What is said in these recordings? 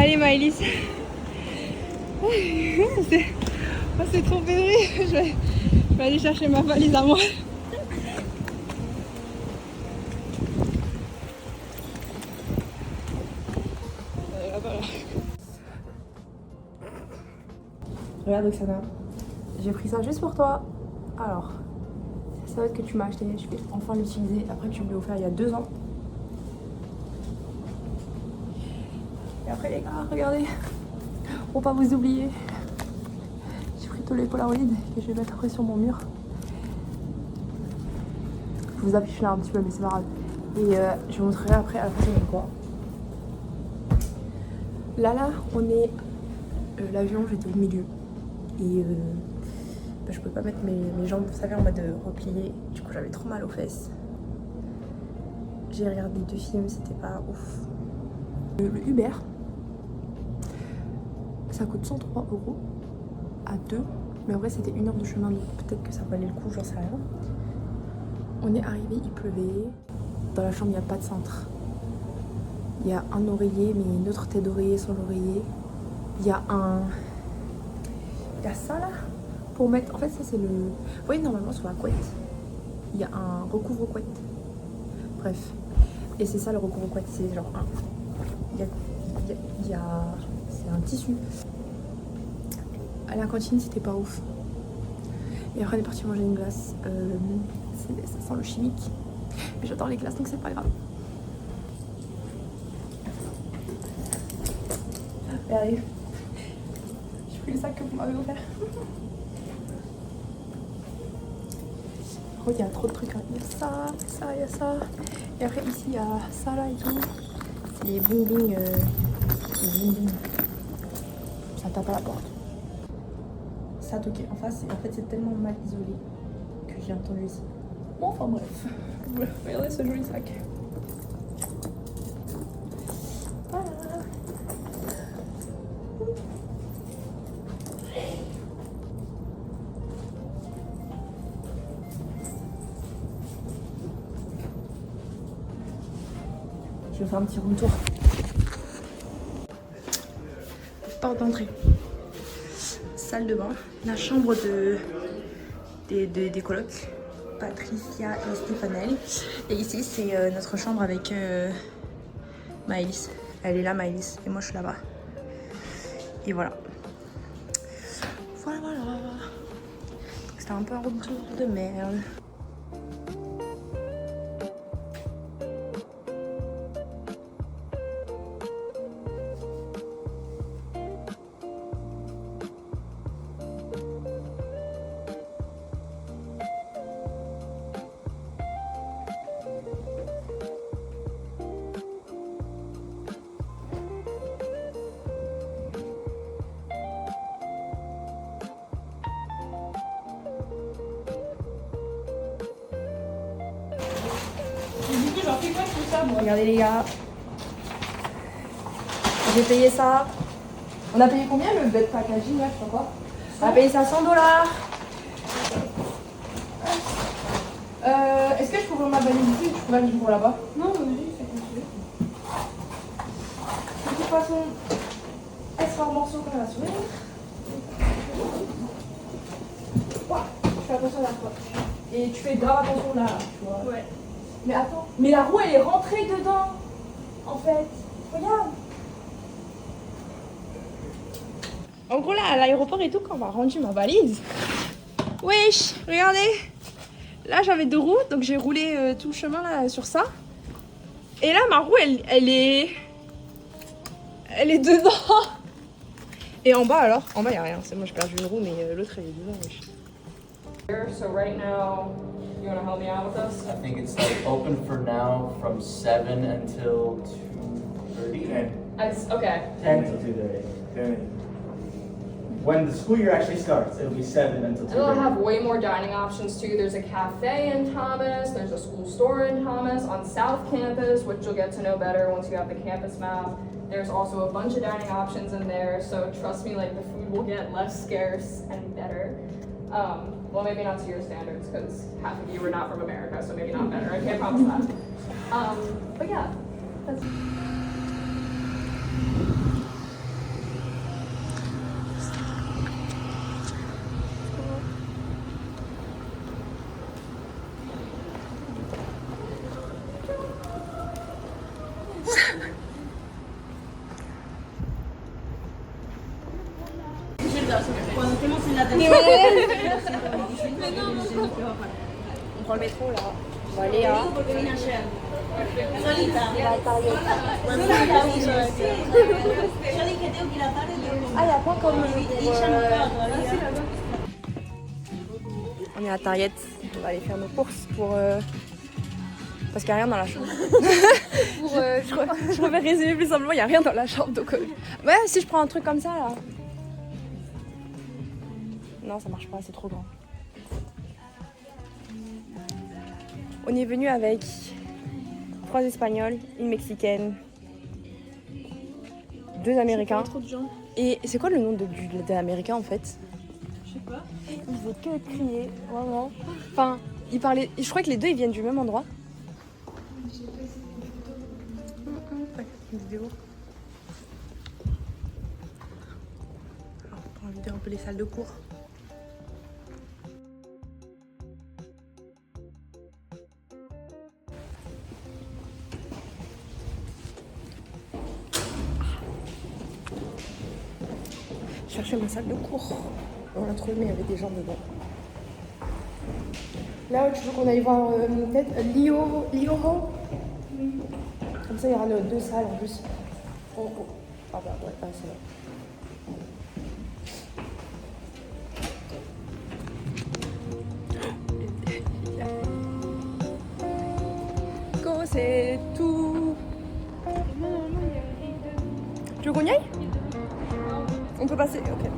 Allez Maëlys. C'est trop pédé. Je vais aller chercher ma valise à moi. Voilà. Regarde Oksana, j'ai pris ça juste pour toi. Alors, ça va être que tu m'as acheté, je vais enfin l'utiliser après que tu me l'as offert il y a 2 ans. Et après les gars, regardez, pour pas vous oublier, j'ai pris tous les Polaroids et je vais mettre après sur mon mur. Je vous affiche là un petit peu mais c'est pas grave. Et je vous montrerai après à la fin de quoi. Là, on est... l'avion, j'étais au milieu. Et je pouvais pas mettre mes jambes, vous savez, en mode replié. Du coup, j'avais trop mal aux fesses. J'ai regardé 2 films, c'était pas ouf. Le Uber, ça coûte 103 € à 2. Mais en vrai, c'était 1 heure de chemin, donc peut-être que ça valait le coup, j'en sais rien. On est arrivé, il pleuvait. Dans la chambre, il n'y a pas de cintre. Il y a un oreiller, mais une autre tête d'oreiller sans l'oreiller. Il y a ça là pour mettre. En fait, ça c'est le. Vous voyez, normalement sur la couette, il y a un recouvre-couette. Bref. Et c'est ça le recouvre-couette. C'est genre un. C'est un tissu. À la cantine, c'était pas ouf. Et après, on est parti manger une glace. Ça sent le chimique. Mais j'adore les glaces, donc c'est pas grave. Regardez. J'ai pris le sac que vous m'avez offert. Oh, il y a trop de trucs. Il y a ça, il y a ça. Et après, ici, il y a ça là et tout. C'est les bling bling. Ça tape à la porte. Ça a toqué en face. Et en fait, c'est tellement mal isolé que j'ai entendu ici. Bon, enfin bref. Regardez ce joli sac. Voilà. Je vais faire un petit room tour. Porte d'entrée. Salle de bain. La chambre des colocs. Patricia et Stéphane. Et ici, c'est notre chambre avec Maëlys. Elle est là, Maëlys. Et moi, je suis là-bas. Et voilà. Voilà. C'était un peu un road tour de merde. Bon, regardez les gars, j'ai payé ça. On a payé combien le bed packaging là, je sais pas quoi. On a payé ça 100 $. Est-ce que je peux ouvrir ma valise ici ou je peux la livrer là-bas? Non, vas-y, c'est continué. De toute façon, elle sera en morceaux quand elle va s'ouvrir. Ouah, tu fais attention à la fois. Et tu fais grave attention là, tu vois. Ouais. Mais attends, mais la roue elle est rentrée dedans, en fait. Regarde. En gros là, à l'aéroport et tout, quand on m'a rendu ma valise. Wesh, regardez. Là j'avais 2 roues, donc j'ai roulé tout le chemin là sur ça. Et là ma roue elle est dedans. Et en bas alors, en bas y a rien. C'est moi j'ai perdu une roue, mais l'autre elle est dedans. Wesh. So right now. You want to help me out with this? I think it's like open for now from 7 until 2:30. Okay. 10 till 2:30. When the school year actually starts, it'll be 7 until 2:30. They'll have way more dining options too. There's a cafe in Thomas. There's a school store in Thomas on South Campus, which you'll get to know better once you have the campus map. There's also a bunch of dining options in there. So trust me, like the food will get less scarce and better. Well, maybe not to your standards, because half of you are not from America, so maybe not better. I can't promise that. But yeah, that's... Cuando estemos en la Mais tercera. on prend le métro là. On va aller à Porque vine ayer. Solita. la Target. Solita vine. Yo dije, tengo que ir a la tarde, tengo que Ah, il n'y a pas comme Y ya no estaba todavía. On est à Target. On va aller faire nos courses pour. Parce qu'il n'y a rien dans la chambre. je préfère résumer plus simplement, il n'y a rien dans la chambre. Donc, ouais, si je prends un truc comme ça là. Non, ça marche pas, c'est trop grand. On est venu avec 3 Espagnols, une Mexicaine, 2 Américains. Trop de gens. Et c'est quoi le nom de l'Américain en fait? Je sais pas. Il faisait que crier, vraiment. Enfin, il parlait. Je crois que les deux ils viennent du même endroit. Une vidéo. Alors, on va vider un peu les salles de cours. Je cherchais ma salle de cours. On l'a trouvé mais il y avait des gens dedans. Là, tu veux qu'on aille voir peut-être Lio Hall. Comme ça, il y aura nos 2 salles en plus. Oh. Ah bah ouais, c'est là. Go, c'est tout. Tu veux qu'on y aille? On peut passer, ok.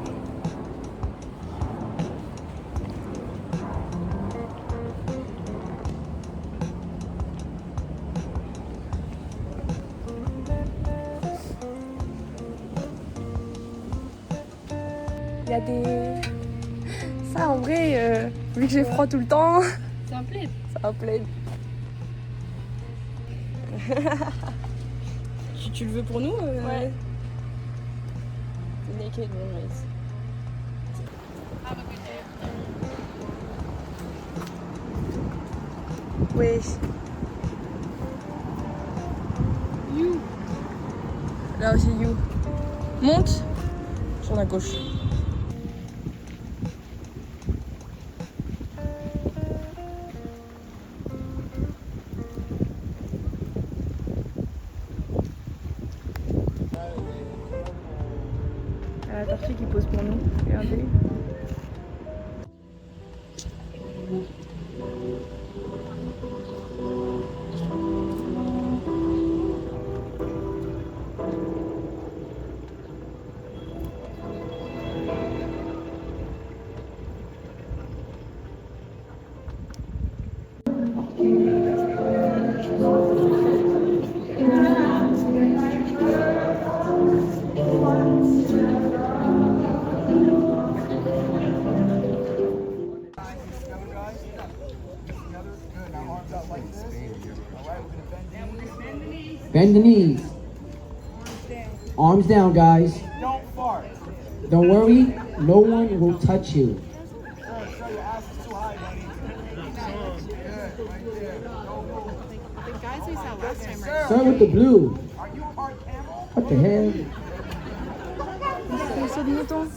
Il y a des... Ça en vrai, vu que j'ai froid tout le temps, C'est un plaid. ça va plaide. tu le veux pour nous Ouais. Naked Memories. Oui. You. Là aussi, You. Monte sur la gauche. La tortue qui pose pour nous. Regardez. Bend the knees. Arms down, guys. Don't fart. Don't worry, no one will touch you. Show your ass is too high, buddy. Good, right there. The guys we saw last time are Start with the blue. Are you part camel? What the hell? Saut de mouton.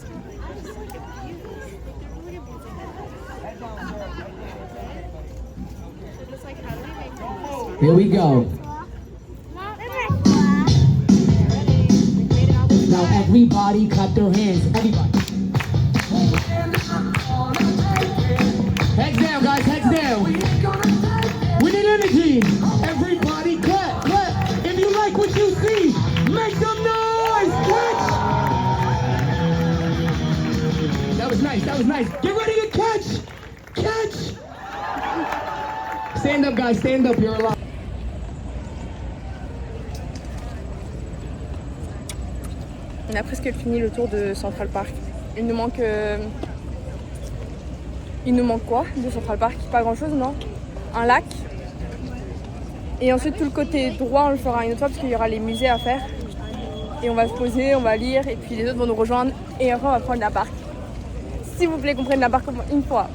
just like, how do we make them? Here we go. Now everybody clap their hands. Everybody. Heads down, guys. Heads down. We need energy. Everybody clap, clap. If you like what you see, make some noise. Catch. That was nice. That was nice. Get ready to catch. Catch. Stand up, guys. Stand up. You're alive. On a presque fini le tour de Central Park. Il nous manque quoi de Central Park? Pas grand chose, non? Un lac. Et ensuite tout le côté droit on le fera une autre fois parce qu'il y aura les musées à faire. Et on va se poser, on va lire et puis les autres vont nous rejoindre et après on va prendre la barque. S'il vous plaît qu'on prenne la barque une fois.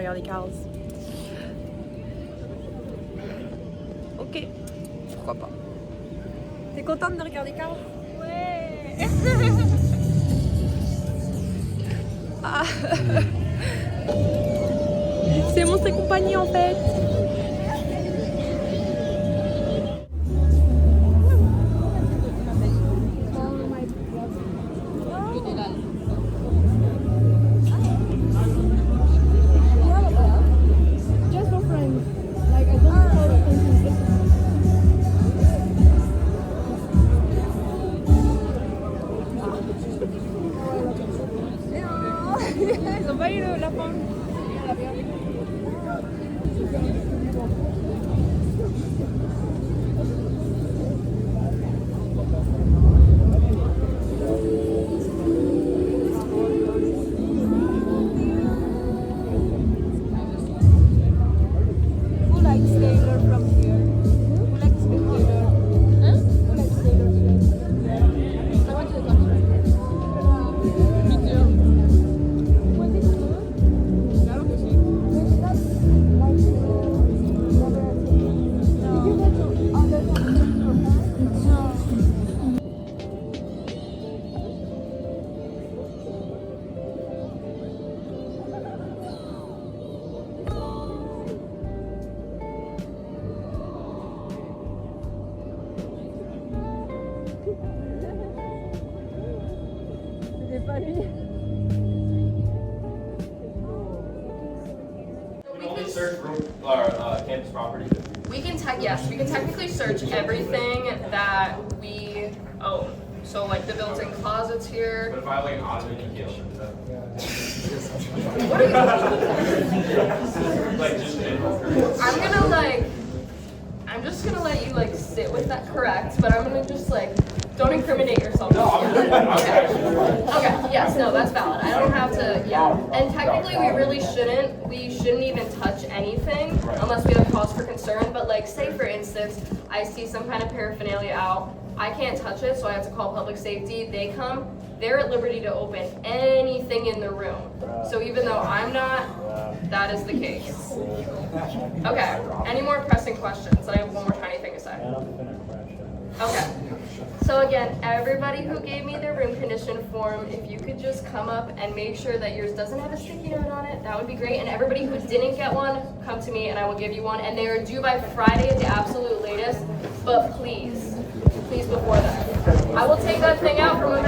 regarder Cars. Ok, pourquoi pas. T'es contente de regarder Cars? Ouais. Ah. C'est Monster Compagnie en fait. Just for friends. Like, I don't follow anything. Ils ont pas eu la fin. Who likes Taylor from here? Who likes Taylor? Huh? Who likes Taylor here? I went to the concert. Me too. Was it good? I don't see. Did you go to other concerts for fun? No. C'était pas lui. We can only search room or campus property. We can we can technically search everything that we own. So like the built-in closets here. But if I have like an automobile, What are you? like just I'm just gonna let you like sit with that, correct, but I'm gonna just like, don't incriminate yourself. No, I'm good. Okay, yes, no, that's valid. I don't have to, yeah. And technically, we shouldn't even touch anything unless we have cause for concern. But like, say for instance, I see some kind of paraphernalia out, I can't touch it, so I have to call public safety. They come, they're at liberty to open anything in the room. So even though I'm not, that is the case. Okay, any more pressing questions? I have one more tiny thing to say. Okay. So again, everybody who gave me their room condition form, if you could just come up and make sure that yours doesn't have a sticky note on it, that would be great. And everybody who didn't get one, come to me and I will give you one. And they are due by Friday at the absolute latest, but please before that. I will take that thing out from under